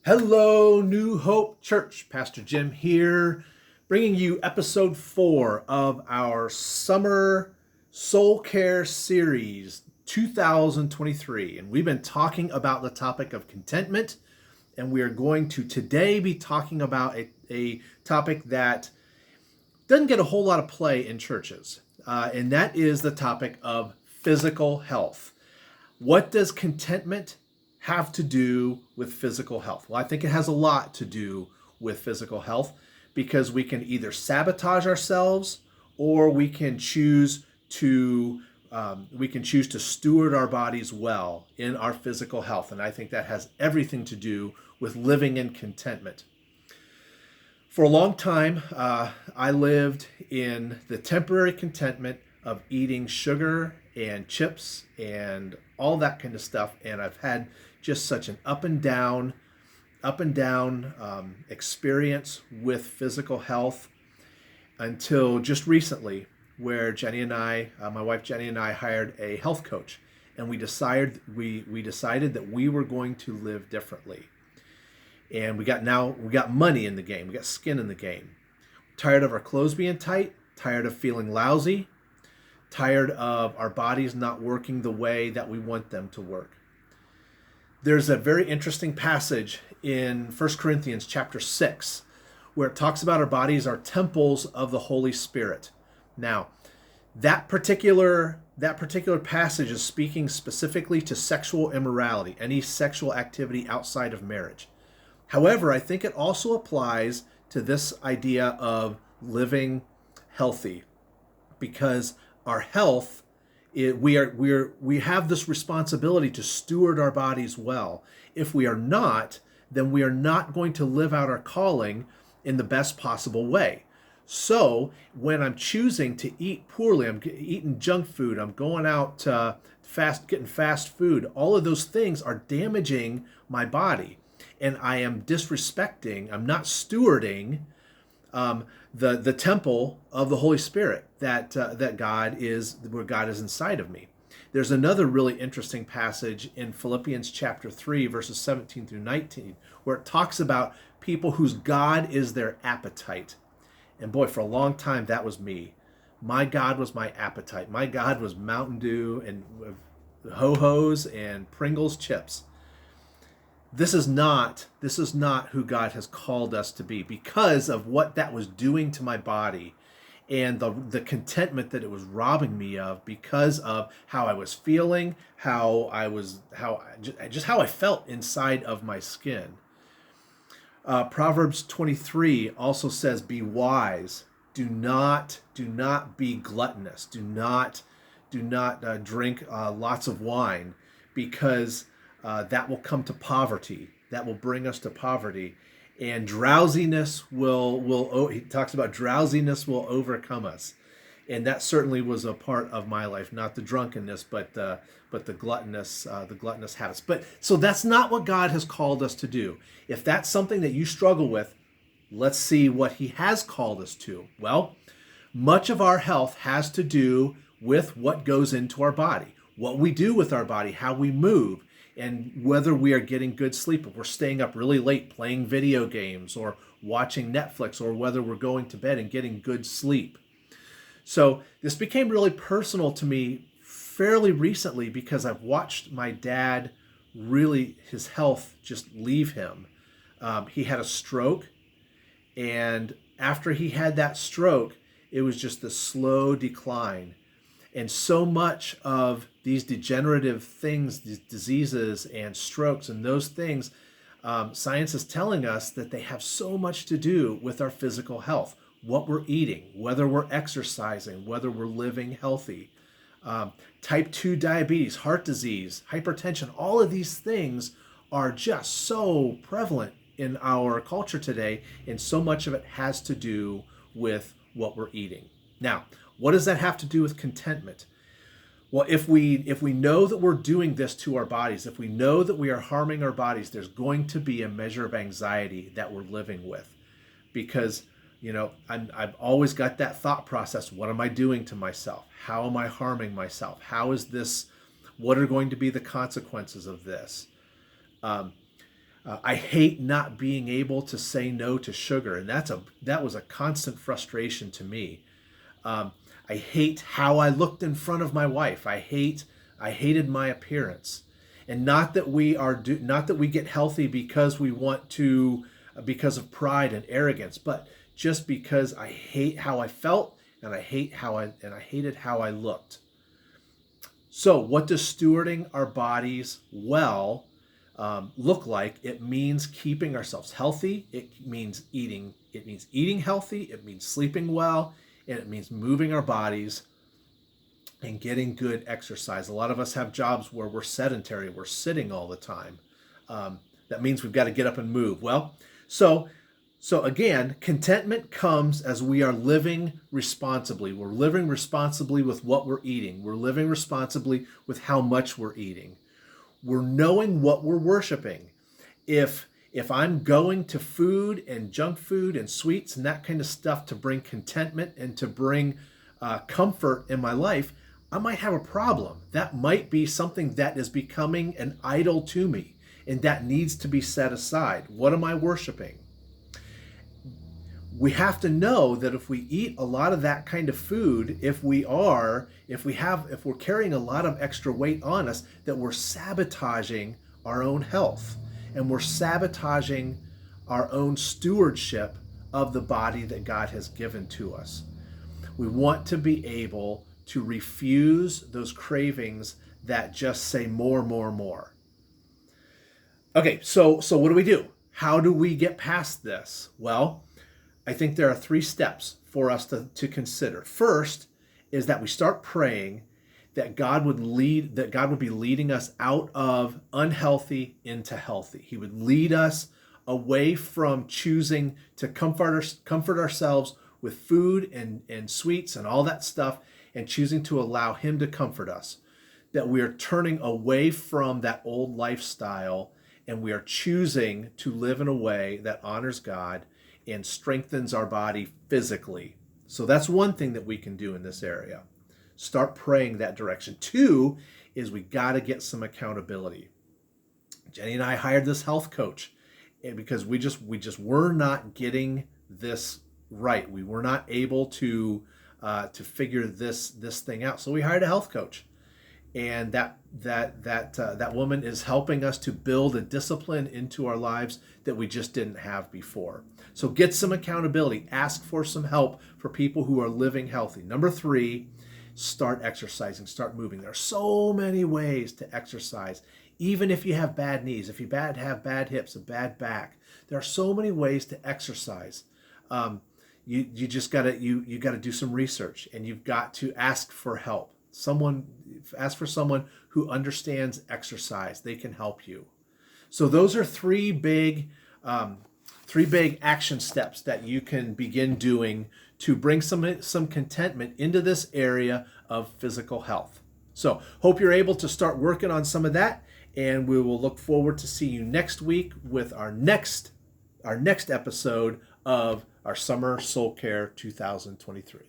Hello, New Hope Church. Pastor Jim here, bringing you episode 4 of our Summer Soul Care Series 2023. And we've been talking about the topic of contentment, and we are going to today be talking about a topic that doesn't get a whole lot of play in churches, and that is the topic of physical health. What does contentment have to do with physical health? Well, I think it has a lot to do with physical health because we can either sabotage ourselves or we can choose to steward our bodies well in our physical health. And I think that has everything to do with living in contentment. For a long time, I lived in the temporary contentment of eating sugar and chips and all that kind of stuff, and I've had just such an up and down experience with physical health until just recently, where Jenny and I, my wife Jenny and I, hired a health coach, and we decided that we were going to live differently. And we got money in the game. We got skin in the game. Tired of our clothes being tight, tired of feeling lousy, tired of our bodies not working the way that we want them to work. There's a very interesting passage in 1 Corinthians chapter 6 where it talks about our bodies are temples of the Holy Spirit. Now, that particular passage is speaking specifically to sexual immorality, any sexual activity outside of marriage. However, I think it also applies to this idea of living healthy, because our health, we have this responsibility to steward our bodies well. If we are not, then we are not going to live out our calling in the best possible way. So when I'm choosing to eat poorly, I'm eating junk food, I'm going out getting fast food, all of those things are damaging my body. And I am disrespecting, I'm not stewarding the temple of the Holy Spirit that God is, where God is inside of me. There's another really interesting passage in Philippians chapter 3, verses 17 through 19, where it talks about people whose God is their appetite. And boy, for a long time, that was me. My God was my appetite. My God was Mountain Dew and Ho-Hos and Pringles chips. This is not who God has called us to be, because of what that was doing to my body and the contentment that it was robbing me of, because of how I was feeling, how I felt inside of my skin. Proverbs 23 also says, "Be wise. Do not be gluttonous. Do not drink lots of wine, because that will come to poverty. That will bring us to poverty. And drowsiness he talks about drowsiness will overcome us. And that certainly was a part of my life, not the drunkenness, but the gluttonous habits. But so that's not what God has called us to do. If that's something that you struggle with, let's see what he has called us to. Well, much of our health has to do with what goes into our body, what we do with our body, how we move, and whether we are getting good sleep, if we're staying up really late playing video games or watching Netflix, or whether we're going to bed and getting good sleep. So this became really personal to me fairly recently, because I've watched my dad really, his health just leave him. He had a stroke, and after he had that stroke, it was just a slow decline. And so much of these degenerative things, these diseases and strokes and those things, science is telling us that they have so much to do with our physical health, what we're eating, whether we're exercising, whether we're living healthy. Type 2 diabetes, heart disease, hypertension, all of these things are just so prevalent in our culture today, and so much of it has to do with what we're eating. Now, what does that have to do with contentment? Well, if we know that we're doing this to our bodies, if we know that we are harming our bodies, there's going to be a measure of anxiety that we're living with, because I've always got that thought process: what am I doing to myself? How am I harming myself? What are going to be the consequences of this? I hate not being able to say no to sugar, and that was a constant frustration to me. Um, I hate how I looked in front of my wife. I hated my appearance, and not that we get healthy because we want to, because of pride and arrogance, but just because I hate how I felt, and I hated how I looked. So, what does stewarding our bodies well look like? It means keeping ourselves healthy. It means eating. It means eating healthy. It means sleeping well, and it means moving our bodies and getting good exercise. A lot of us have jobs where we're sedentary. We're sitting all the time. That means we've got to get up and move. Well, so again, contentment comes as we are living responsibly. We're living responsibly with what we're eating. We're living responsibly with how much we're eating. We're knowing what we're worshiping. If I'm going to food and junk food and sweets and that kind of stuff to bring contentment and to bring comfort in my life, I might have a problem. That might be something that is becoming an idol to me, and that needs to be set aside. What am I worshiping? We have to know that if we eat a lot of that kind of food, if we're carrying a lot of extra weight on us, that we're sabotaging our own health, and we're sabotaging our own stewardship of the body that God has given to us. We want to be able to refuse those cravings that just say more, more, more. Okay, so what do? How do we get past this? Well, I think there are 3 steps for us to consider. First is that we start praying that God would be leading us out of unhealthy into healthy. He would lead us away from choosing to comfort ourselves with food and sweets and all that stuff, and choosing to allow Him to comfort us. That we are turning away from that old lifestyle, and we are choosing to live in a way that honors God and strengthens our body physically. So that's one thing that we can do in this area. Start praying that direction. 2 is we got to get some accountability. Jenny and I hired this health coach because we just were not getting this right. We were not able to figure this thing out. So we hired a health coach, and that woman is helping us to build a discipline into our lives that we just didn't have before. So get some accountability. Ask for some help for people who are living healthy. Number 3, start exercising. Start moving. There are so many ways to exercise. Even if you have bad knees, if you have bad hips, a bad back, there are so many ways to exercise. You just gotta do some research, and you've got to ask for help. Ask for someone who understands exercise. They can help you. So those are 3 big action steps that you can begin doing to bring some contentment into this area of physical health. So hope you're able to start working on some of that, and we will look forward to see you next week with our next episode of our Summer Soul Care 2023.